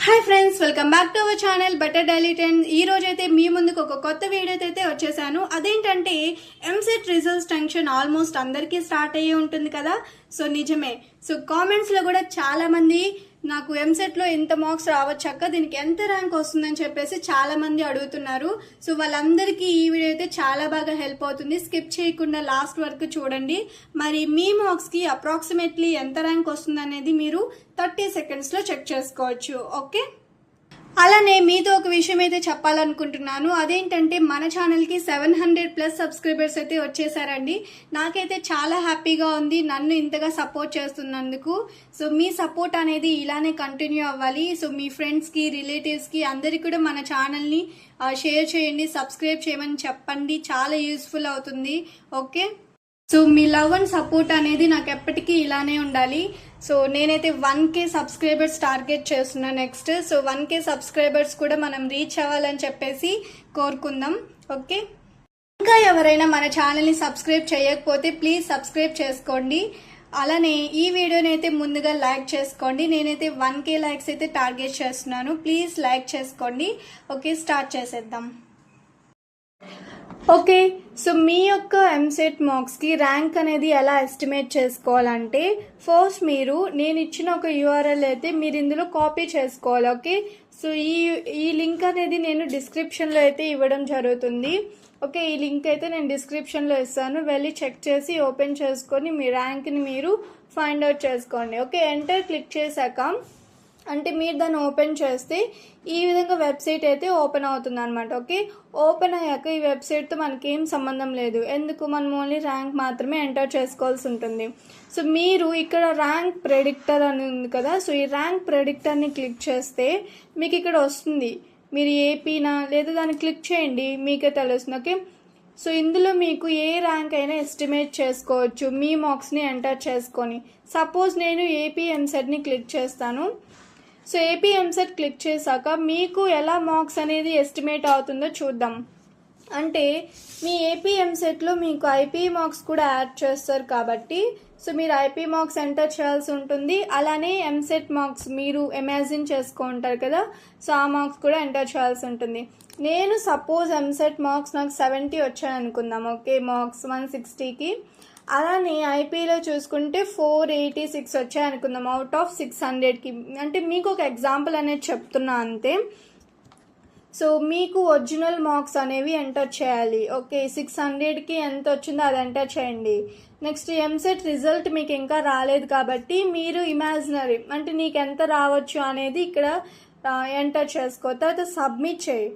Hi friends, welcome back to our channel better daily trends. ఈ రోజు అయితే మీ ముందుకు ఒక కొత్త వీడియో అయితే వచ్చేసాను. అదేంటంటే ఎంసెట్ రిజల్ట్స్ టెన్షన్ ఆల్మోస్ట్ అందరికీ స్టార్ట్ అయ్యి ఉంటుంది కదా. సో నిజమే. సో కామెంట్స్ లో కూడా చాలా మంది నాకు ఎంసెట్ లో ఎంత మార్క్స్ రావచ్చాక దీనికి ఎంత ర్యాంక్ వస్తుందని చెప్పేసి చాలా మంది అడుగుతున్నారు. సో వాళ్ళందరికీ ఈ వీడియో అయితే చాలా బాగా హెల్ప్ అవుతుంది. స్కిప్ చేయకుండా లాస్ట్ వరకు చూడండి. మరి మీ మార్క్స్ కి అప్రాక్సిమేట్లీ ఎంత ర్యాంక్ వస్తుంది అనేది మీరు 30 seconds లో చెక్ చేసుకోవచ్చు. ఓకే, అలానే మీతో ఒక విషయం అయితే చెప్పాలనుకుంటున్నాను. అదేంటంటే మన ఛానల్కి 700+ సబ్స్క్రైబర్స్ అయితే వచ్చేసారండి. నాకైతే చాలా హ్యాపీగా ఉంది నన్ను ఇంతగా సపోర్ట్ చేస్తున్నందుకు. సో మీ సపోర్ట్ అనేది ఇలానే కంటిన్యూ అవ్వాలి. సో మీ ఫ్రెండ్స్కి, రిలేటివ్స్కి అందరికీ కూడా మన ఛానల్ని షేర్ చేయండి, సబ్స్క్రైబ్ చేయమని చెప్పండి. చాలా యూస్ఫుల్ అవుతుంది. Okay, so me love and support అనేది నాకు ఎప్పటికీ ఇలానే ఉండాలి. సో నేనైతే 1K సబ్స్క్రైబర్స్ టార్గెట్ చేస్తున్నా నెక్స్ట్. సో 1K సబ్స్క్రైబర్స్ కూడా మనం రీచ్ అవ్వాలని చెప్పేసి కోరుకుందాం. ఓకే, ఇంకా ఎవరైనా మన ఛానల్ని సబ్స్క్రైబ్ చేయకపోతే ప్లీజ్ సబ్స్క్రైబ్ చేసుకోండి. అలానే ఈ వీడియోని అయితే ముందుగా లైక్ చేసుకోండి. నేనైతే 1K లైక్స్ అయితే టార్గెట్ చేస్తున్నాను. ప్లీజ్ లైక్ చేసుకోండి. ఓకే, స్టార్ట్ చేసేద్దాం. ఓకే, సో మీ యొక్క ఎంసెట్ మార్క్స్కి ర్యాంక్ అనేది ఎలా ఎస్టిమేట్ చేసుకోవాలంటే ఫస్ట్ నేను ఇచ్చిన ఒక యూఆర్ఎల్ అయితే మీరు ఇందులో కాపీ చేసుకోవాలి. ఓకే, సో ఈ లింక్ అనేది నేను డిస్క్రిప్షన్లో అయితే ఇవ్వడం జరుగుతుంది. ఓకే, ఈ లింక్ అయితే నేను డిస్క్రిప్షన్లో ఇస్తాను. వెళ్ళి చెక్ చేసి ఓపెన్ చేసుకొని మీ ర్యాంక్ని మీరు ఫైండ్ అవుట్ చేసుకోండి. ఓకే, ఎంటర్ క్లిక్ చేశాక అంటే మీరు దాన్ని ఓపెన్ చేస్తే ఈ విధంగా వెబ్సైట్ అయితే ఓపెన్ అవుతుంది అనమాట. ఓకే, ఓపెన్ అయ్యాక ఈ వెబ్సైట్తో మనకేం సంబంధం లేదు. ఎందుకు, మనం ఓన్లీ ర్యాంక్ మాత్రమే ఎంటర్ చేసుకోవాల్సి ఉంటుంది. సో మీరు ఇక్కడ ర్యాంక్ ప్రెడిక్టర్ అని ఉంది కదా. సో ఈ ర్యాంక్ ప్రెడిక్టర్ని క్లిక్ చేస్తే మీకు ఇక్కడ వస్తుంది. మీరు ఏపీనా లేదా దాన్ని క్లిక్ చేయండి, మీకే తెలుస్తుంది. ఓకే, సో ఇందులో మీకు ఏ ర్యాంక్ అయినా ఎస్టిమేట్ చేసుకోవచ్చు మీ మార్క్స్ని ఎంటర్ చేసుకొని. సపోజ్ నేను ఏపీ ఎంసెట్ని క్లిక్ చేస్తాను. సో ఏపీ ఎంసెట్ క్లిక్ చేశాక మీకు ఎలా మార్క్స్ అనేది ఎస్టిమేట్ అవుతుందో చూద్దాం. అంటే మీ ఏపీ ఎంసెట్లో మీకు ఐపీ మార్క్స్ కూడా యాడ్ చేస్తారు కాబట్టి సో మీరు ఐపీ మార్క్స్ ఎంటర్ చేయాల్సి ఉంటుంది. అలానే ఎంసెట్ మార్క్స్ మీరు ఇమాజిన్ చేసుకుంటారు కదా, సో ఆ మార్క్స్ కూడా ఎంటర్ చేయాల్సి ఉంటుంది. నేను సపోజ్ ఎంసెట్ మార్క్స్ నాకు 70 వచ్చాయి అనుకుందాం. ఓకే, మార్క్స్ 160కి. అలానే ఐపీలో చూసుకుంటే 486 వచ్చాయి అనుకుందాం అవుట్ ఆఫ్ 600కి. అంటే మీకు ఒక ఎగ్జాంపుల్ అనేది చెప్తున్నా అంతే. సో మీకు ఒరిజినల్ మార్క్స్ అనేవి ఎంటర్ చేయాలి. ఓకే, 600కి ఎంత వచ్చిందో అది ఎంటర్ చేయండి. నెక్స్ట్ ఎంసెట్ రిజల్ట్ మీకు ఇంకా రాలేదు కాబట్టి మీరు ఇమాజినరీ అంటే నీకు ఎంత రావచ్చు అనేది ఇక్కడ ఎంటర్ చేసుకో. తర్వాత సబ్మిట్ చేయి.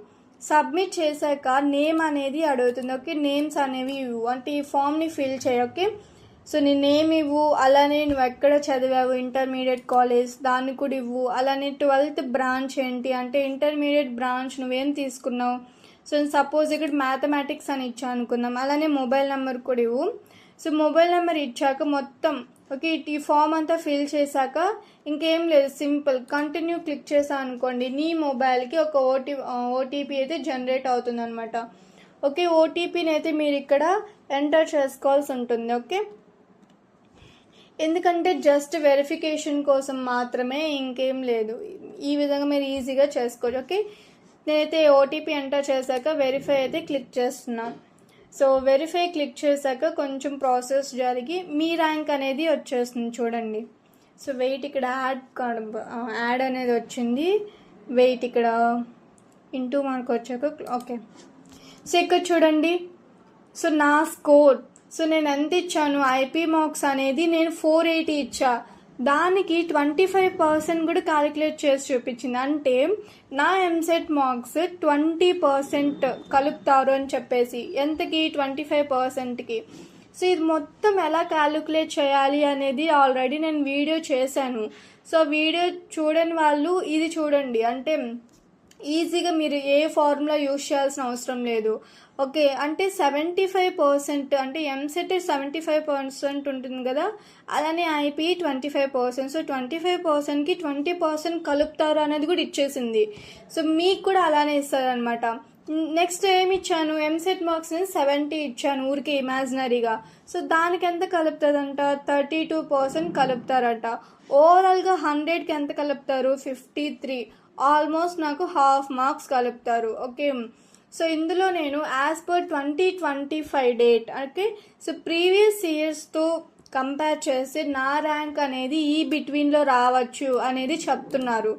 సబ్మిట్ చేశాక నేమ్ అనేది అడుగుతుంది. ఓకే, నేమ్స్ అనేవి ఇవ్వు, అంటే ఈ ఫామ్ని ఫిల్ చేయి. ఓకే, సో నీ నేమ్ ఇవ్వు, అలానే నువ్వు ఎక్కడ చదివావు, ఇంటర్మీడియట్ కాలేజ్ దాన్ని కూడా ఇవ్వు. అలానే 12th బ్రాంచ్ ఏంటి అంటే ఇంటర్మీడియట్ బ్రాంచ్ నువ్వేం తీసుకున్నావు. సో సపోజ్ ఇక్కడ మ్యాథమెటిక్స్ అని ఇచ్చాను అనుకుందాం. అలానే మొబైల్ నెంబర్ కూడా ఇవ్వు. సో మొబైల్ నెంబర్ ఇచ్చాక మొత్తం ఓకే ఈ ఫామ్ అంతా ఫిల్ చేశాక ఇంకేం లేదు, సింపుల్ కంటిన్యూ క్లిక్ చేసా అనుకోండి నీ మొబైల్కి ఒక ఓటీపీ అయితే జనరేట్ అవుతుంది అనమాట. ఓకే, ఓటీపీని అయితే మీరు ఇక్కడ ఎంటర్ చేసుకోవాల్సి ఉంటుంది. ఓకే, ఎందుకంటే జస్ట్ వెరిఫికేషన్ కోసం మాత్రమే, ఇంకేం లేదు. ఈ విధంగా మీరు ఈజీగా చేసుకోవచ్చు. ఓకే, నేనైతే ఓటీపీ ఎంటర్ చేశాక వెరిఫై అయితే క్లిక్ చేస్తున్నాను. సో వెరిఫై క్లిక్ చేశాక కొంచెం ప్రాసెస్ జరిగి మీ ర్యాంక్ అనేది వచ్చేస్తుంది చూడండి. సో వెయిట్, ఇక్కడ యాడ్ అనేది వచ్చింది. వెయిట్ ఇక్కడ ఇంటూ మార్క్ వచ్చాక ఓకే. సో ఇక్కడ చూడండి, సో నా స్కోర్, సో నేను ఎంత ఇచ్చాను ఐపీ మార్క్స్ అనేది నేను 480 ఇచ్చా. దానికి 25% కూడా క్యాలిక్యులేట్ చేసి చూపించింది. అంటే నా ఎంసెట్ మార్క్స్ 20% కలుపుతారు అని చెప్పేసి ఎంతకి 25%కి. సో ఇది మొత్తం ఎలా క్యాలిక్యులేట్ చేయాలి అనేది ఆల్రెడీ నేను వీడియో చేశాను. సో వీడియో చూడని వాళ్ళు ఇది చూడండి. అంటే ఈజీగా మీరు ఏ ఫార్ములా యూజ్ చేయాల్సిన అవసరం లేదు. ఓకే, అంటే 75% అంటే ఎంసెట్ 75% ఉంటుంది కదా, అలానే ఐపీ 25%. సో 25%కి 20% కలుపుతారు అనేది కూడా ఇచ్చేసింది. సో మీకు కూడా అలానే ఇస్తారనమాట. నెక్స్ట్ ఏమి ఇచ్చాను, ఎంసెట్ మార్క్స్ 70 ఇచ్చాను ఊరికే ఇమాజినరీగా. సో దానికి ఎంత కలుపుతుందంట, 32% కలుపుతారట. ఓవరాల్గా 100కి ఎంత కలుపుతారు? 53. ఆల్మోస్ట్ నాకు హాఫ్ మార్క్స్ కలుపుతారు. ఓకే, సో ఇందులో నేను as per 2025 date, okay, so previous ఇయర్స్తో కంపేర్ చేస్తే నా ర్యాంక్ అనేది ఈ బిట్వీన్లో రావచ్చు అనేది చెప్తున్నారు.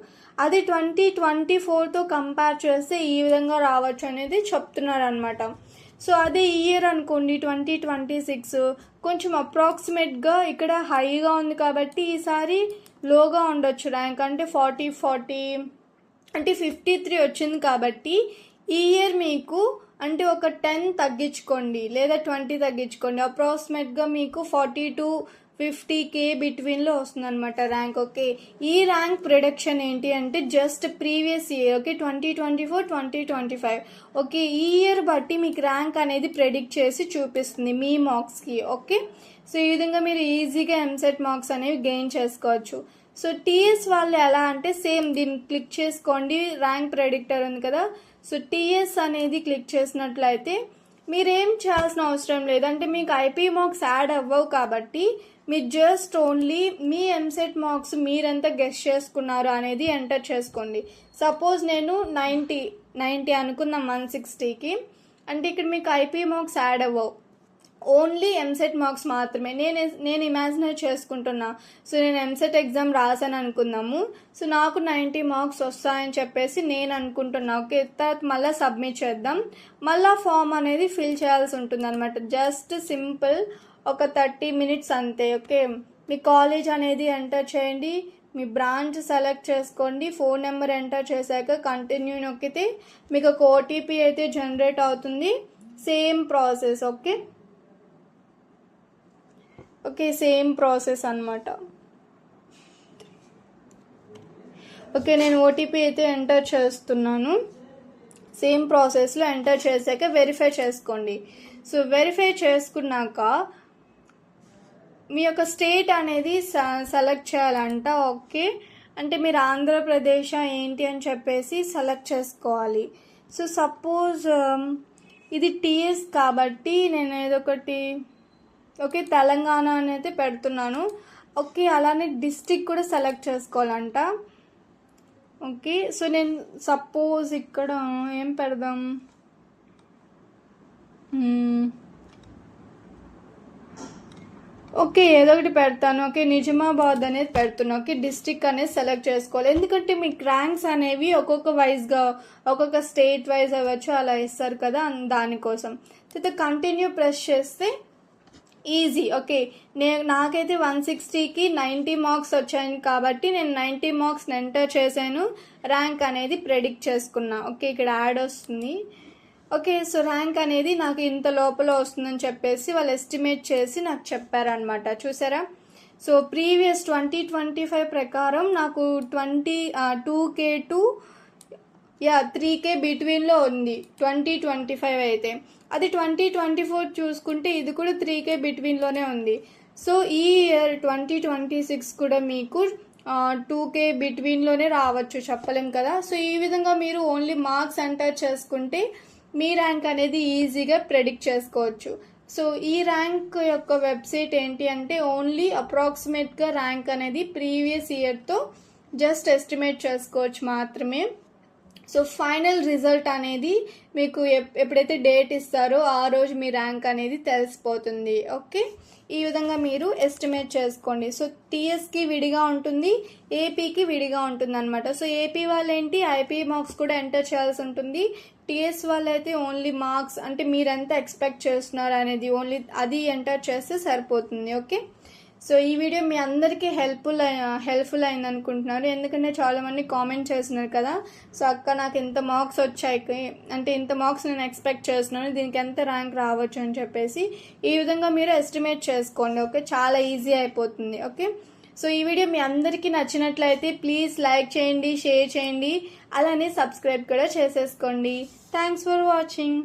అది 2024తో కంపేర్ చేస్తే ఈ విధంగా రావచ్చు అనేది చెప్తున్నారు అనమాట. సో అదే ఇయర్ అనుకోండి 2026 కొంచెం అప్రాక్సిమేట్గా ఇక్కడ హైగా ఉంది కాబట్టి ఈసారి లోగా ఉండొచ్చు ర్యాంక్, అంటే 40 అంటే 53 వచ్చింది కాబట్టి ఈ ఇయర్ మీకు అంటే ఒక 10 తగ్గించుకోండి లేదా 20 తగ్గించుకోండి, అప్రాక్సిమేట్గా మీకు 40 to 50K బిట్వీన్లో వస్తుంది అనమాట ర్యాంక్. ఓకే, ఈ ర్యాంక్ ప్రొడక్షన్ ఏంటి అంటే just previous year, okay, 2024 2025, okay, ఈ ఇయర్ బట్టి మీకు ర్యాంక్ అనేది ప్రెడిక్ట్ చేసి చూపిస్తుంది మీ మార్క్స్కి. ఓకే, సో ఈ విధంగా మీరు ఈజీగా ఎంసెట్ మార్క్స్ అనేవి గెయిన్ చేసుకోవచ్చు. సో టీఎస్ వాళ్ళు ఎలా అంటే సేమ్ దీన్ని క్లిక్ చేసుకోండి, ర్యాంక్ ప్రెడిక్టర్ ఉంది కదా, సో టీఎస్ అనేది క్లిక్ చేసినట్లయితే మీరేం చేయాల్సిన అవసరం లేదు, అంటే మీకు ఐపీ మార్క్స్ యాడ్ అవ్వవు కాబట్టి మీరు జస్ట్ ఓన్లీ మీ ఎంసెట్ మార్క్స్ మీరెంత గెస్ చేసుకున్నారు అనేది ఎంటర్ చేసుకోండి. సపోజ్ నేను 90 అనుకుందాం 160కి, అంటే ఇక్కడ మీకు ఐపీ మార్క్స్ యాడ్ అవ్వవు, ఓన్లీ ఎంసెట్ మార్క్స్ మాత్రమే. నేను ఇమాజినేట్ చేసుకుంటున్నా. సో నేను ఎంసెట్ ఎగ్జామ్ రాసాను అనుకుందాము, సో నాకు 90 మార్క్స్ వస్తాయని చెప్పేసి నేను అనుకుంటున్నా. ఓకే, తర్వాత మళ్ళీ సబ్మిట్ చేద్దాం, మళ్ళీ ఫామ్ అనేది ఫిల్ చేయాల్సి ఉంటుంది అనమాట. జస్ట్ సింపుల్ ఒక 30 minutes అంతే. ఓకే, మీ కాలేజ్ అనేది ఎంటర్ చేయండి, మీ బ్రాంచ్ సెలెక్ట్ చేసుకోండి, ఫోన్ నెంబర్ ఎంటర్ చేశాక కంటిన్యూ నొక్కితే మీకు ఒక ఓటీపీ అయితే జనరేట్ అవుతుంది. Same process. Okay, okay, same process అనమాట. ఓకే, నేను ఓటీపీ అయితే ఎంటర్ చేస్తున్నాను. సేమ్ ప్రాసెస్లో ఎంటర్ చేశాక వెరిఫై చేసుకోండి. సో వెరిఫై చేసుకున్నాక మీ యొక్క స్టేట్ అనేది సెలెక్ట్ చేయాలంట. ఓకే, అంటే మీరు ఆంధ్రప్రదేశ్ ఏంటి అని చెప్పేసి సెలెక్ట్ చేసుకోవాలి. సో సపోజ్ ఇది టీఎస్ కాబట్టి నేను ఏదో ఒకటి, ఓకే, తెలంగాణ అని అయితే పెడుతున్నాను. ఓకే, అలానే డిస్ట్రిక్ట్ కూడా సెలెక్ట్ చేసుకోవాలంట. ఓకే, సో నేను సపోజ్ ఇక్కడ ఏం పెడదాం, ఓకే, ఏదో ఒకటి పెడతాను. ఓకే, నిజామాబాద్ అనేది పెడుతున్నా. ఓకే, డిస్ట్రిక్ట్ అనేది సెలెక్ట్ చేసుకోవాలి, ఎందుకంటే మీకు ర్యాంక్స్ అనేవి ఒక్కొక్క వైజ్గా ఒక్కొక్క స్టేట్ వైజ్ అవ్వచ్చు అలా ఇస్తారు కదా, దానికోసం. అయితే కంటిన్యూ ప్రెస్ చేస్తే ఈజీ. ఓకే, నాకైతే 160కి 90 మార్క్స్ వచ్చాయి కాబట్టి నేను 90 మార్క్స్ ఎంటర్ చేశాను, ర్యాంక్ అనేది ప్రెడిక్ట్ చేసుకున్నా. ఓకే, ఇక్కడ యాడ్ వస్తుంది. ఓకే, సో ర్యాంక్ అనేది నాకు ఇంత లోపల వస్తుందని చెప్పేసి వాళ్ళు ఎస్టిమేట్ చేసి నాకు చెప్పారనమాట. చూసారా, సో ప్రీవియస్ 2025 ప్రకారం నాకు 2K to 3K బిట్వీన్లో ఉంది 2025 అయితే. అది 2024 చూసుకుంటే ఇది కూడా 3K బిట్వీన్లోనే ఉంది. సో ఈ ఇయర్ 2026 కూడా మీకు 2K బిట్వీన్లోనే రావచ్చు, చెప్పలేం కదా. సో ఈ విధంగా మీరు ఓన్లీ మార్క్స్ ఎంటర్ చేసుకుంటే మీ ర్యాంక్ అనేది ఈజీగా ప్రెడిక్ట్ చేసుకోవచ్చు. సో ఈ ర్యాంక్ యొక్క వెబ్సైట్ ఏంటి అంటే ఓన్లీ అప్రాక్సిమేట్గా ర్యాంక్ అనేది ప్రీవియస్ ఇయర్తో జస్ట్ ఎస్టిమేట్ చేసుకోవచ్చు మాత్రమే. సో ఫైనల్ రిజల్ట్ అనేది మీకు ఎప్పుడైతే డేట్ ఇస్తారో ఆ రోజు మీ ర్యాంక్ అనేది తెలిసిపోతుంది. ఓకే, ఈ విధంగా మీరు ఎస్టిమేట్ చేసుకోండి. సో టీఎస్కి విడిగా ఉంటుంది, ఏపీకి విడిగా ఉంటుంది అనమాట. సో ఏపీ వాళ్ళు ఏంటి ఐపీ మార్క్స్ కూడా ఎంటర్ చేయాల్సి ఉంటుంది, టీఎస్ వాళ్ళు అయితే ఓన్లీ మార్క్స్ అంటే మీరు ఎంత ఎక్స్పెక్ట్ చేస్తున్నారు అనేది ఓన్లీ అది ఎంటర్ చేస్తే సరిపోతుంది. ఓకే, సో ఈ వీడియో మీ అందరికీ హెల్ప్ఫుల్ అయింది అనుకుంటున్నారు, ఎందుకంటే చాలామంది కామెంట్ చేస్తున్నారు కదా, సో అక్క నాకు ఇంత మార్క్స్ వచ్చాయి, అంటే ఇంత మార్క్స్ నేను ఎక్స్పెక్ట్ చేస్తున్నాను, దీనికి ఎంత ర్యాంక్ రావచ్చు అని చెప్పేసి ఈ విధంగా మీరు ఎస్టిమేట్ చేసుకోండి. ఓకే, చాలా ఈజీ అయిపోతుంది. ఓకే, సో ఈ వీడియో మీ అందరికీ నచ్చినట్లయితే ప్లీజ్ లైక్ చేయండి, షేర్ చేయండి, అలానే సబ్స్క్రైబ్ కూడా చేసేసుకోండి. Thanks for watching.